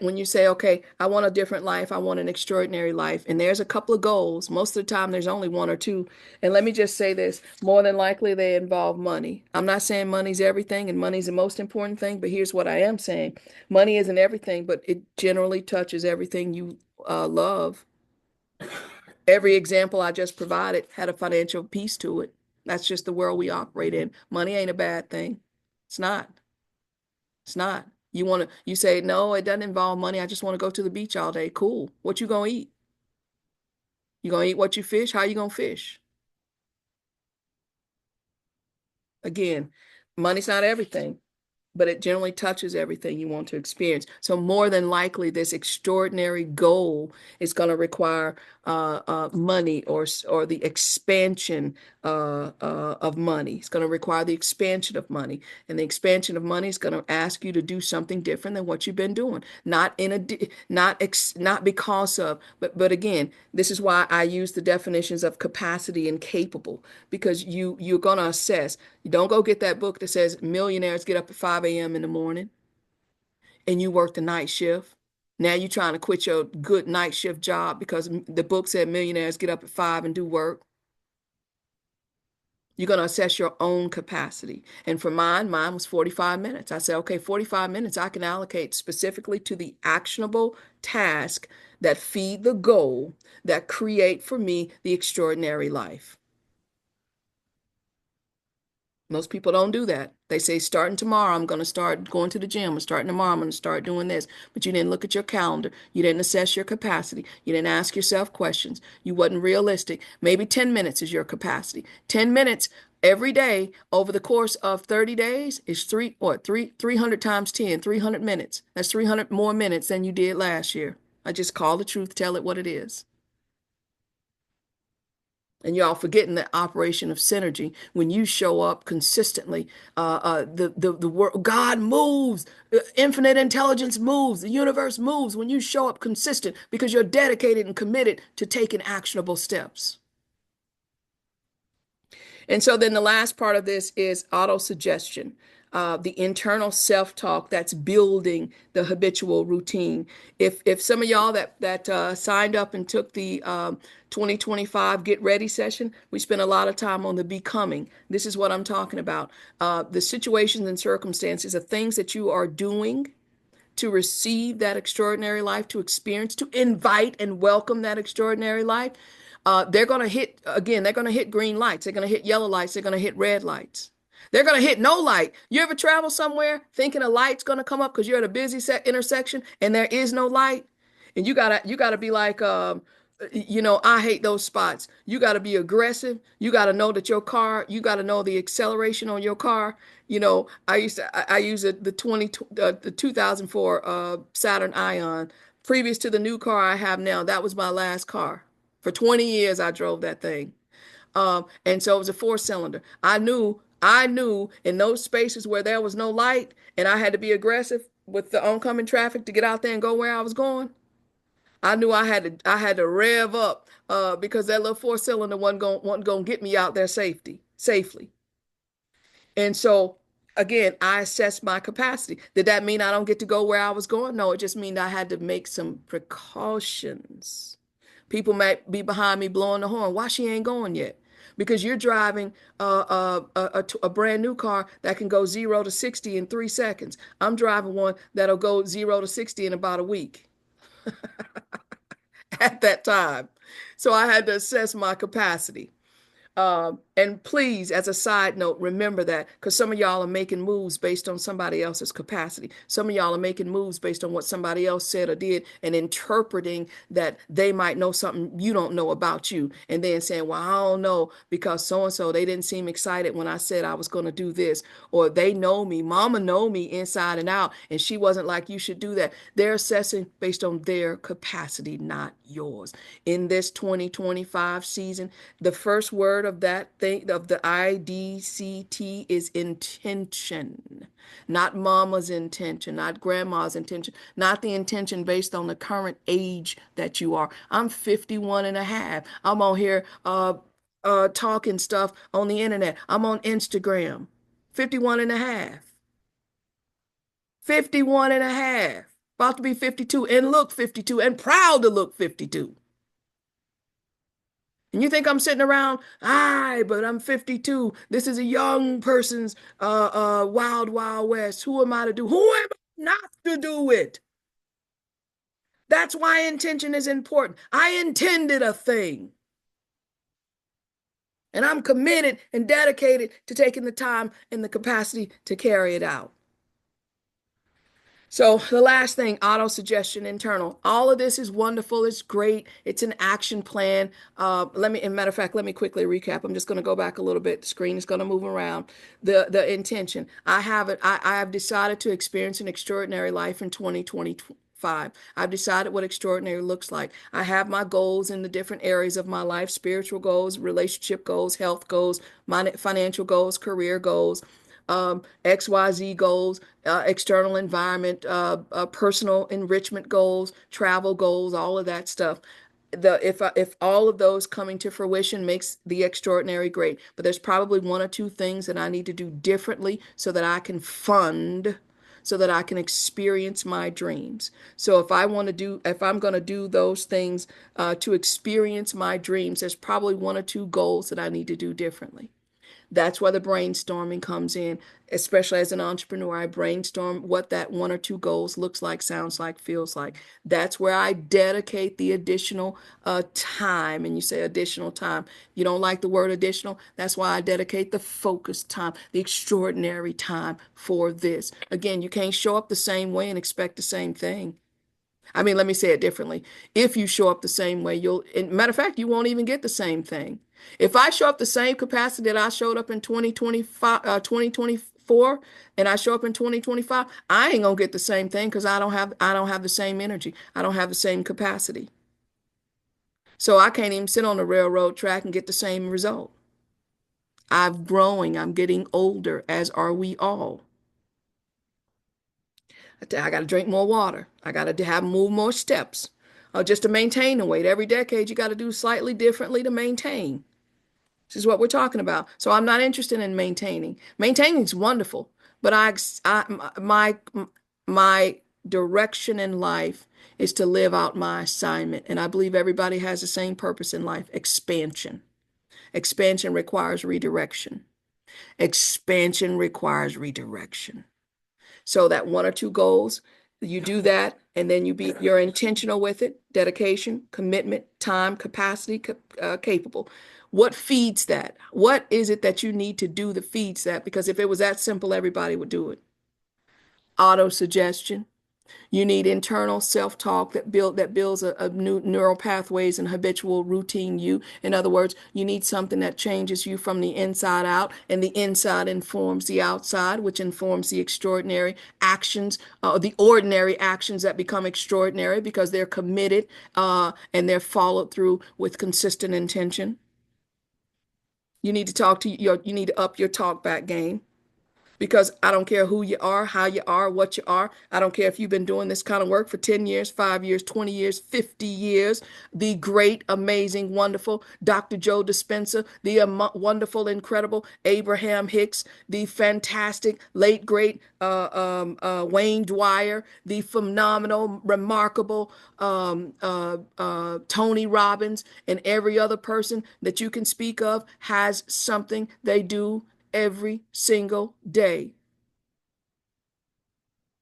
okay, I want a different life, I want an extraordinary life, and there's a couple of goals. Most of the time, there's only one or two. And let me just say this: more than likely, they involve money. I'm not saying money's everything, and money's the most important thing. But here's what I am saying: money isn't everything, but it generally touches everything you love. Every example I just provided had a financial piece to it. That's just the world we operate in. Money ain't a bad thing. It's not. It's not. You say, no, it doesn't involve money. I just want to go to the beach all day. Cool. What you gonna eat? You gonna eat what you fish? How you gonna fish? Again, money's not everything, but it generally touches everything you want to experience. So more than likely, this extraordinary goal is going to require money or the expansion of money. It's going to require the expansion of money, and the expansion of money is going to ask you to do something different than what you've been doing. Not in a not because of, but again, this is why I use the definitions of capacity and capable, because you're going to assess. You don't go get that book that says millionaires get up at 5 a.m. in the morning and you work the night shift. Now you're trying to quit your good night shift job because the book said millionaires get up at 5 and do work. You're going to assess your own capacity. And for mine was 45 minutes. I said, okay, 45 minutes I can allocate specifically to the actionable task that feed the goal that create for me the extraordinary life. Most people don't do that. They say, starting tomorrow, I'm going to start going to the gym. Or starting tomorrow, I'm going to start doing this. But you didn't look at your calendar. You didn't assess your capacity. You didn't ask yourself questions. You wasn't realistic. Maybe 10 minutes is your capacity. 10 minutes every day over the course of 30 days is 300 times 10, 300 minutes. That's 300 more minutes than you did last year. I just call the truth, tell it what it is. And y'all forgetting the operation of synergy. When you show up consistently, the world, God moves, infinite intelligence moves, the universe moves when you show up consistent because you're dedicated and committed to taking actionable steps. And so then the last part of this is auto-suggestion, the internal self-talk that's building the habitual routine. If some of y'all that signed up and took the 2025 Get Ready session, we spent a lot of time on the becoming. This is what I'm talking about. The situations and circumstances of things that you are doing to receive that extraordinary life, to experience, to invite and welcome that extraordinary life. They're going to hit, again, they're going to hit green lights. They're going to hit yellow lights. They're going to hit red lights. They're going to hit no light. You ever travel somewhere thinking a light's going to come up because you're at a busy intersection and there is no light? And you gotta be like, I hate those spots. You gotta be aggressive. You gotta know that your car, you gotta know the acceleration on your car. I use the 2004 Saturn Ion. Previous to the new car I have now, that was my last car. For 20 years, I drove that thing. And so it was a four-cylinder. I knew in those spaces where there was no light and I had to be aggressive with the oncoming traffic to get out there and go where I was going. I knew I had to rev up because that little four-cylinder wasn't gonna get me out there safely. And so again, I assessed my capacity. Did that mean I don't get to go where I was going? No, it just means I had to make some precautions. People might be behind me blowing the horn. Why she ain't going yet? Because you're driving a brand new car that can go 0 to 60 in 3 seconds. I'm driving one that'll go 0 to 60 in about a week at that time. So I had to assess my capacity. And please, as a side note, remember that because some of y'all are making moves based on somebody else's capacity. Some of y'all are making moves based on what somebody else said or did and interpreting that they might know something you don't know about you. And then saying, well, I don't know because so and so, they didn't seem excited when I said I was going to do this. Or they know me, mama know me inside and out. And she wasn't like, you should do that. They're assessing based on their capacity, not yours. In this 2025 season, the first word of that thing of the IDCT is intention, not mama's intention, not grandma's intention, not the intention based on the current age that you are. I'm 51 and a half. I'm on here talking stuff on the internet. I'm on Instagram. 51 and a half. 51 and a half. About to be 52 and look 52 and proud to look 52. And you think I'm sitting around, but I'm 52. This is a young person's wild, wild west. Who am I to do? Who am I not to do it? That's why intention is important. I intended a thing, and I'm committed and dedicated to taking the time and the capacity to carry it out. So the last thing, auto suggestion internal. All of this is wonderful. It's great. It's an action plan. As a matter of fact, let me quickly recap. I'm just going to go back a little bit. The screen is going to move around. The intention. I have it. I have decided to experience an extraordinary life in 2025. I've decided what extraordinary looks like. I have my goals in the different areas of my life: spiritual goals, relationship goals, health goals, my financial goals, career goals, XYZ goals, external environment, personal enrichment goals, travel goals, all of that stuff. If all of those coming to fruition makes the extraordinary great, but there's probably one or two things that I need to do differently so that I can fund, so that I can experience my dreams. So if I'm going to do those things to experience my dreams, there's probably one or two goals that I need to do differently. That's where the brainstorming comes in, especially as an entrepreneur. I brainstorm what that one or two goals looks like, sounds like, feels like. That's where I dedicate the additional time. And you say additional time. You don't like the word additional? That's why I dedicate the focused time, the extraordinary time for this. Again, you can't show up the same way and expect the same thing. I mean, let me say it differently. If you show up the same way, matter of fact, you won't even get the same thing. If I show up the same capacity that I showed up in 2025, 2024, and I show up in 2025, I ain't gonna get the same thing because I don't have the same energy. I don't have the same capacity. So I can't even sit on the railroad track and get the same result. I'm growing, I'm getting older, as are we all. I got to drink more water. I got to have move more steps just to maintain the weight. Every decade, you got to do slightly differently to maintain. This is what we're talking about. So I'm not interested in maintaining. Maintaining is wonderful, but my direction in life is to live out my assignment. And I believe everybody has the same purpose in life: expansion. Expansion requires redirection. Expansion requires redirection. So that one or two goals, you do that, and then you're intentional with it, dedication, commitment, time, capacity, capable. What feeds that? What is it that you need to do that feeds that? Because if it was that simple, everybody would do it. Auto suggestion. You need internal self-talk that builds a new neural pathways and habitual routine you. In other words, you need something that changes you from the inside out, and the inside informs the outside, which informs the extraordinary actions, the ordinary actions that become extraordinary because they're committed and they're followed through with consistent intention. You need to up your talk back game. Because I don't care who you are, how you are, what you are. I don't care if you've been doing this kind of work for 10 years, 5 years, 20 years, 50 years. The great, amazing, wonderful Dr. Joe Dispenza, the wonderful, incredible Abraham Hicks, the fantastic, late, great Wayne Dwyer, the phenomenal, remarkable Tony Robbins, and every other person that you can speak of has something they do every single day.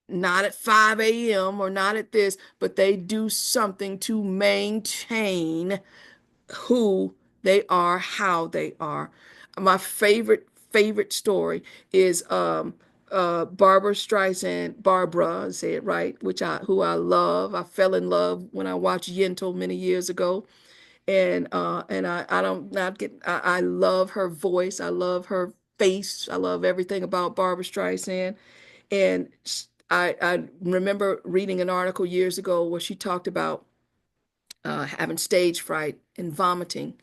Not at 5 a.m. or not at this, but they do something to maintain who they are, how they are. My favorite story is Barbara, say it right, who I love. I fell in love when I watched Yentl many years ago. And I don't not get I love her voice. I love her face. I love everything about Barbara Streisand. And I remember reading an article years ago where she talked about having stage fright and vomiting.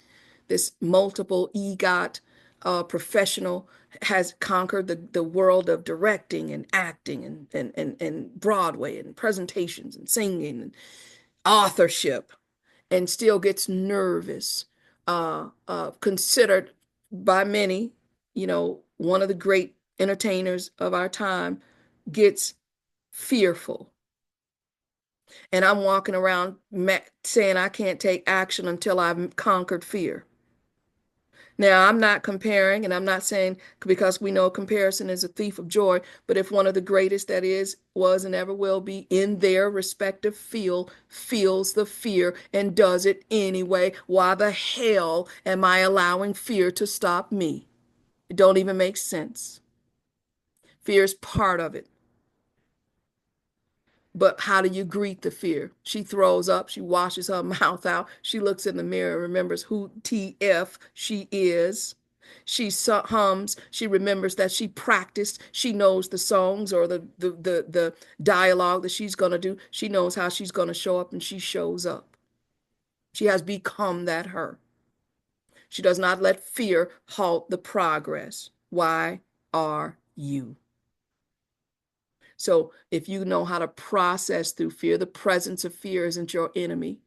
This multiple EGOT professional has conquered the world of directing and acting and Broadway and presentations and singing and authorship, and still gets nervous, considered by many, one of the great entertainers of our time, gets fearful. And I'm walking around saying I can't take action until I've conquered fear. Now, I'm not comparing, and I'm not saying because we know comparison is a thief of joy, but if one of the greatest that is, was, and ever will be in their respective field feels the fear and does it anyway, why the hell am I allowing fear to stop me? It don't even make sense. Fear is part of it. But how do you greet the fear? She throws up, she washes her mouth out, she looks in the mirror and remembers who TF she is. She hums, she remembers that she practiced, she knows the songs or the dialogue that she's going to do. She knows how she's going to show up and she shows up. She has become that her. She does not let fear halt the progress. Why are you? So if you know how to process through fear, the presence of fear isn't your enemy.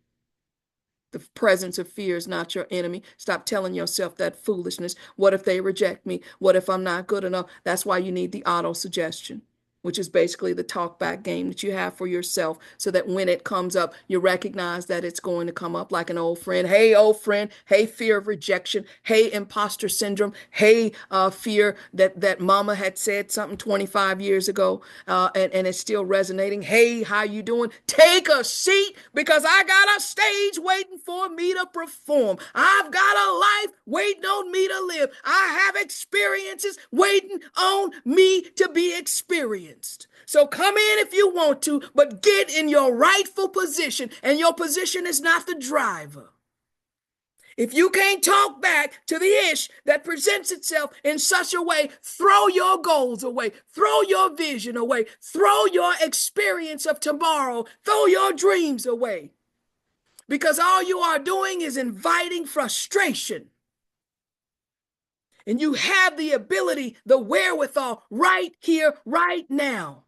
The presence of fear is not your enemy. Stop telling yourself that foolishness. What if they reject me? What if I'm not good enough? That's why you need the auto suggestion, which is basically the talk back game that you have for yourself so that when it comes up, you recognize that it's going to come up like an old friend. Hey, old friend. Hey, fear of rejection. Hey, imposter syndrome. Hey, fear that mama had said something 25 years ago and it's still resonating. Hey, how you doing? Take a seat because I got a stage waiting for me to perform. I've got a life waiting on me to live. I have experiences waiting on me to be experienced. So come in if you want to, but get in your rightful position. And your position is not the driver. If you can't talk back to the ish that presents itself in such a way, throw your goals away, throw your vision away, throw your experience of tomorrow, throw your dreams away. Because all you are doing is inviting frustration. And you have the ability, the wherewithal right here, right now.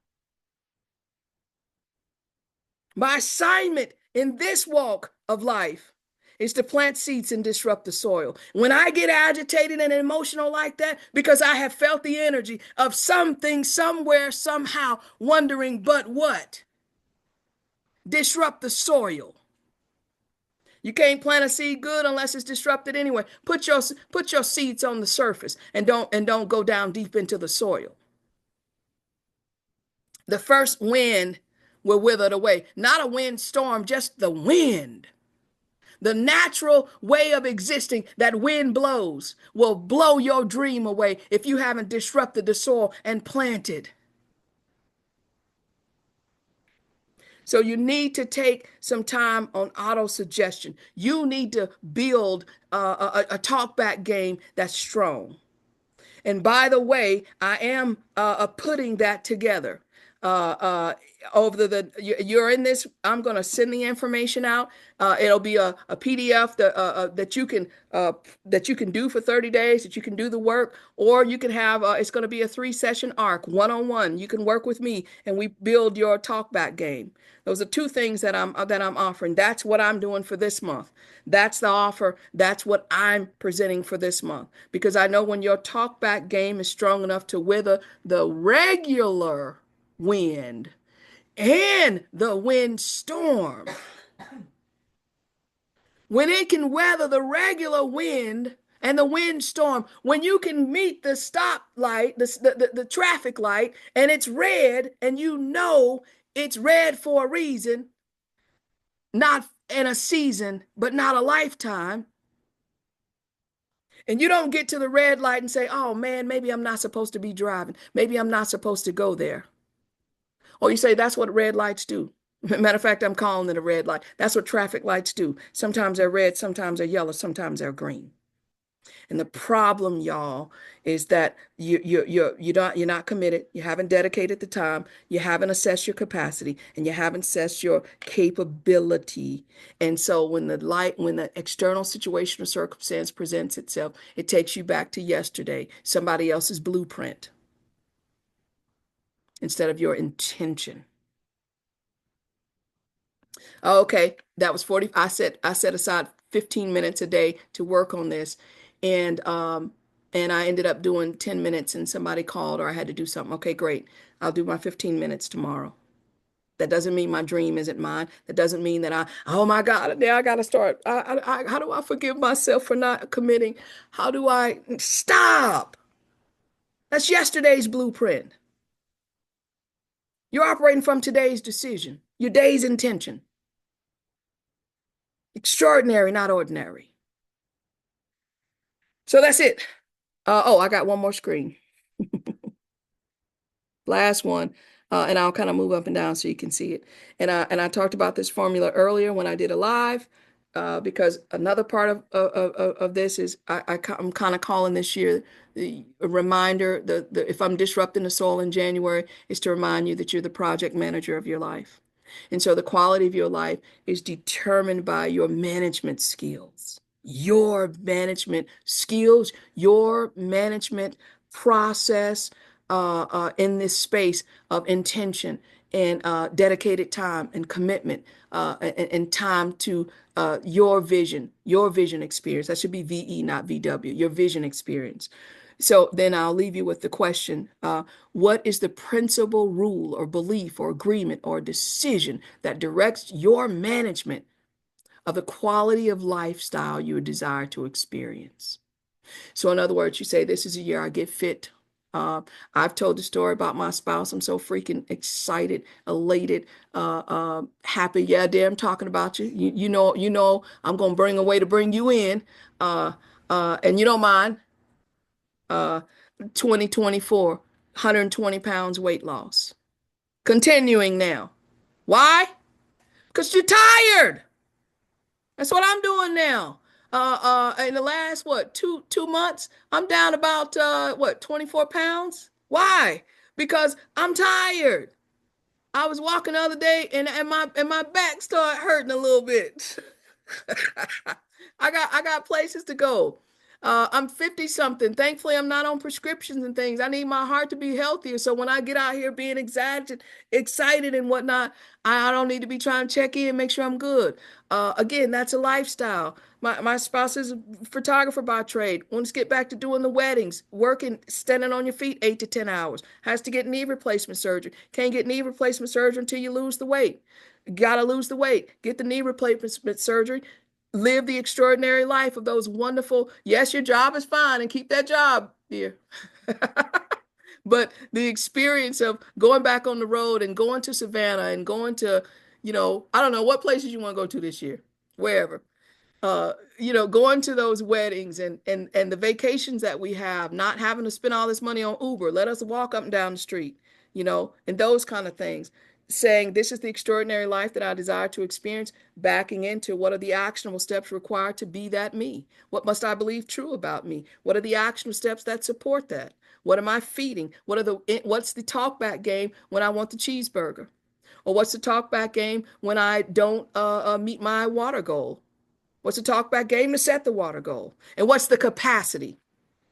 My assignment in this walk of life is to plant seeds and disrupt the soil. When I get agitated and emotional like that, because I have felt the energy of something, somewhere, somehow, wondering, but what? Disrupt the soil. You can't plant a seed good unless it's disrupted anyway. Put your seeds on the surface and don't go down deep into the soil. The first wind will wither it away. Not a wind storm, just the wind. The natural way of existing that wind blows will blow your dream away if you haven't disrupted the soil and planted. So you need to take some time on auto suggestion. You need to build a talk back game that's strong. And by the way, I am putting that together. Uh, uh, over you're in this. I'm going to send the information out. It'll be a PDF that you can do for 30 days. That you can do the work, or you can have. It's going to be a 3 session arc, one-on-one. You can work with me, and we build your talkback game. Those are two things that I'm offering. That's what I'm doing for this month. That's the offer. That's what I'm presenting for this month. Because I know when your talkback game is strong enough to wither the regular wind and the wind storm, when it can weather the regular wind and the windstorm, when you can meet the stoplight, the traffic light, and it's red, and you know it's red for a reason, not in a season, but not a lifetime. And you don't get to the red light and say, oh man, maybe I'm not supposed to be driving. Maybe I'm not supposed to go there. Or you say, that's what red lights do. Matter of fact, I'm calling it a red light. That's what traffic lights do. Sometimes they're red, sometimes they're yellow, sometimes they're green. And the problem, y'all, is that you're not committed. You haven't dedicated the time. You haven't assessed your capacity, and you haven't assessed your capability. And so when the external situation or circumstance presents itself, it takes you back to yesterday, somebody else's blueprint instead of your intention. Okay, that was 40. I set aside 15 minutes a day to work on this. And I ended up doing 10 minutes and somebody called or I had to do something. Okay, great. I'll do my 15 minutes tomorrow. That doesn't mean my dream isn't mine. That doesn't mean that oh my God, now I got to start. How do I forgive myself for not committing? How do I stop? That's yesterday's blueprint. You're operating from today's decision, your day's intention. Extraordinary, not ordinary. So that's it. Oh, I got one more screen. Last one, and I'll kind of move up and down so you can see it. And I talked about this formula earlier when I did a live, because another part of this is I'm kind of calling this year a reminder. If I'm disrupting the soul in January, is to remind you that you're the project manager of your life. And so the quality of your life is determined by your management skills, your management process in this space of intention and dedicated time and commitment and time to your vision experience. That should be VE, not VW, your vision experience. So then I'll leave you with the question, what is the principal rule or belief or agreement or decision that directs your management of the quality of lifestyle you desire to experience? So, in other words, you say, this is a year I get fit. Uh, I've told the story about my spouse. I'm so freaking excited, elated, happy. Yeah, dear, I'm talking about you. You know, I'm gonna bring a way to bring you in. Uh, and you don't mind. Uh, 2024, 120 pounds weight loss. Continuing now. Why? Because you're tired. That's what I'm doing now. In the last two months, I'm down about 24 pounds. Why? Because I'm tired. I was walking the other day and my back started hurting a little bit. I got places to go. I'm 50 something. Thankfully, I'm not on prescriptions and things. I need my heart to be healthier. So when I get out here being excited and whatnot, I don't need to be trying to check in, make sure I'm good. Again, that's a lifestyle. My spouse is a photographer by trade. Wants to get back to doing the weddings, working, standing on your feet 8 to 10 hours. Has to get knee replacement surgery. Can't get knee replacement surgery until you lose the weight. Gotta lose the weight. Get the knee replacement surgery. Live the extraordinary life of those wonderful. Yes, your job is fine and keep that job, dear. But the experience of going back on the road and going to Savannah and going to, I don't know what places you want to go to this year, wherever. Going to those weddings and the vacations that we have, not having to spend all this money on Uber. Let us walk up and down the street, and those kind of things. Saying this is the extraordinary life that I desire to experience, backing into what are the actionable steps required to be that me? What must I believe true about me? What are the actionable steps that support that? What am I feeding? What's the talkback game when I want the cheeseburger? Or what's the talkback game when I don't meet my water goal? What's the talkback game to set the water goal? And what's the capacity?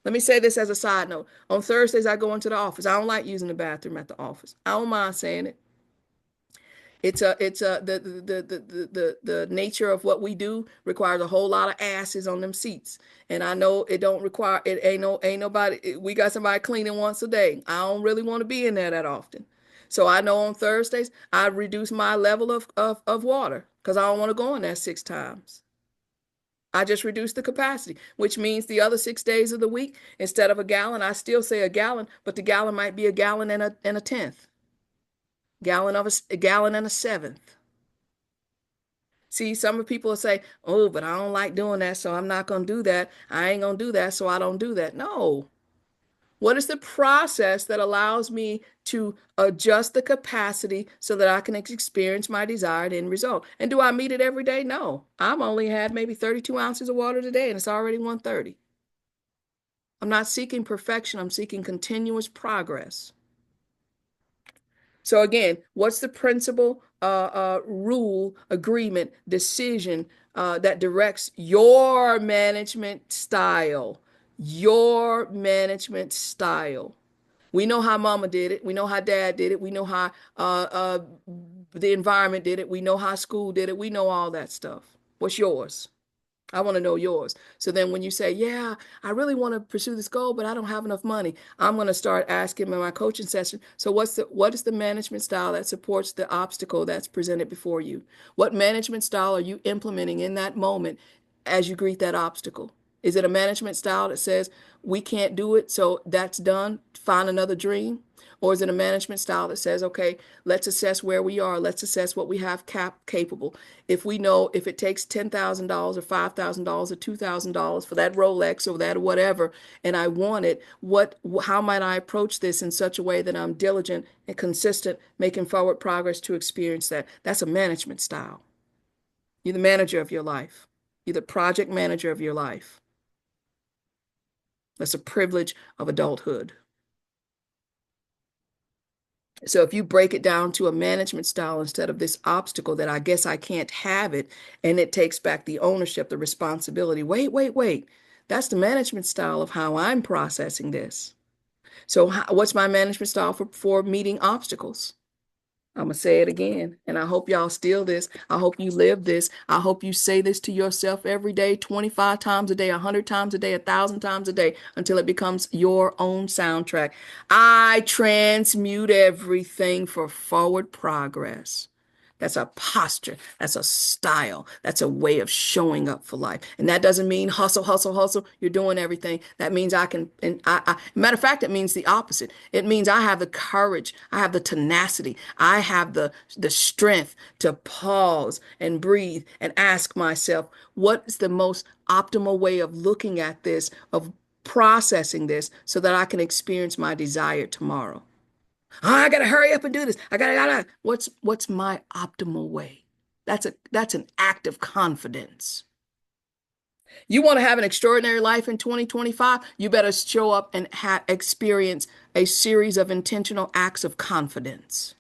Let me say this as a side note. On Thursdays, I go into the office. I don't like using the bathroom at the office. I don't mind saying it. It's the nature of what we do requires a whole lot of asses on them seats. And I know it don't require it ain't nobody we got somebody cleaning once a day. I don't really want to be in there that often. So I know on Thursdays I reduce my level of water because I don't want to go in there 6 times. I just reduce the capacity, which means the other 6 days of the week, instead of a gallon, I still say a gallon, but the gallon might be a gallon and a tenth, a gallon and a seventh. See, some people will say, "Oh, but I don't like doing that, so I'm not gonna do that. I ain't gonna do that, so I don't do that." No. What is the process that allows me to adjust the capacity so that I can experience my desired end result? And do I meet it every day? No. I'm only had maybe 32 ounces of water today, and it's already 1:30. I'm not seeking perfection. I'm seeking continuous progress. So again, what's the principle, rule, agreement, decision that directs your management style? Your management style. We know how mama did it. We know how dad did it. We know how the environment did it. We know how school did it. We know all that stuff. What's yours? I want to know yours. So then when you say, yeah, I really want to pursue this goal, but I don't have enough money, I'm going to start asking in my coaching session, so what is the management style that supports the obstacle that's presented before you? What management style are you implementing in that moment as you greet that obstacle? Is it a management style that says we can't do it, so that's done, find another dream? Or is it a management style that says, okay, let's assess where we are, let's assess what we have capable. If we know if it takes $10,000 or $5,000 or $2,000 for that Rolex or that whatever, and I want it, how might I approach this in such a way that I'm diligent and consistent, making forward progress to experience that? That's a management style. You're the manager of your life. You're the project manager of your life. That's a privilege of adulthood. So if you break it down to a management style instead of this obstacle that I guess I can't have it, and it takes back the ownership, the responsibility. Wait, wait, wait. That's the management style of how I'm processing this. So what's my management style for meeting obstacles? I'm gonna say it again, and I hope y'all steal this. I hope you live this. I hope you say this to yourself every day, 25 times a day, 100 times a day, 1,000 times a day, until it becomes your own soundtrack. I transmute everything for forward progress. That's a posture. That's a style. That's a way of showing up for life. And that doesn't mean hustle, hustle, hustle. You're doing everything. That means I can, and matter of fact, it means the opposite. It means I have the courage. I have the tenacity. I have the strength to pause and breathe and ask myself, what is the most optimal way of looking at this, of processing this so that I can experience my desire tomorrow? Oh, I gotta hurry up and do this. I gotta. What's my optimal way? That's an act of confidence. You want to have an extraordinary life in 2025, you better show up and experience a series of intentional acts of confidence.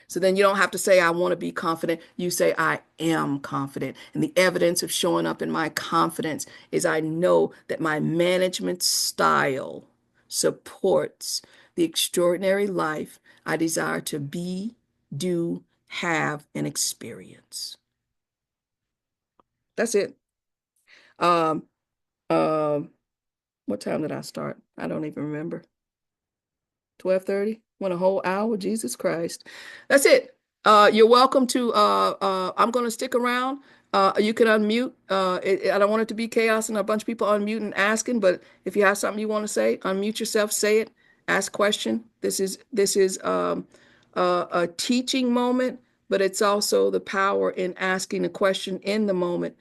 So then you don't have to say, I want to be confident. You say, I am confident. And the evidence of showing up in my confidence is I know that my management style supports the extraordinary life I desire to be, do, have, and experience. That's it. Um, um, what time did I start? I don't even remember. 12:30? Went a whole hour? Jesus Christ. That's it. You're welcome to I'm gonna stick around. You can unmute. I don't want it to be chaos and a bunch of people unmuting and asking, but if you have something you want to say, unmute yourself, say it, ask question. This is a teaching moment, but it's also the power in asking a question in the moment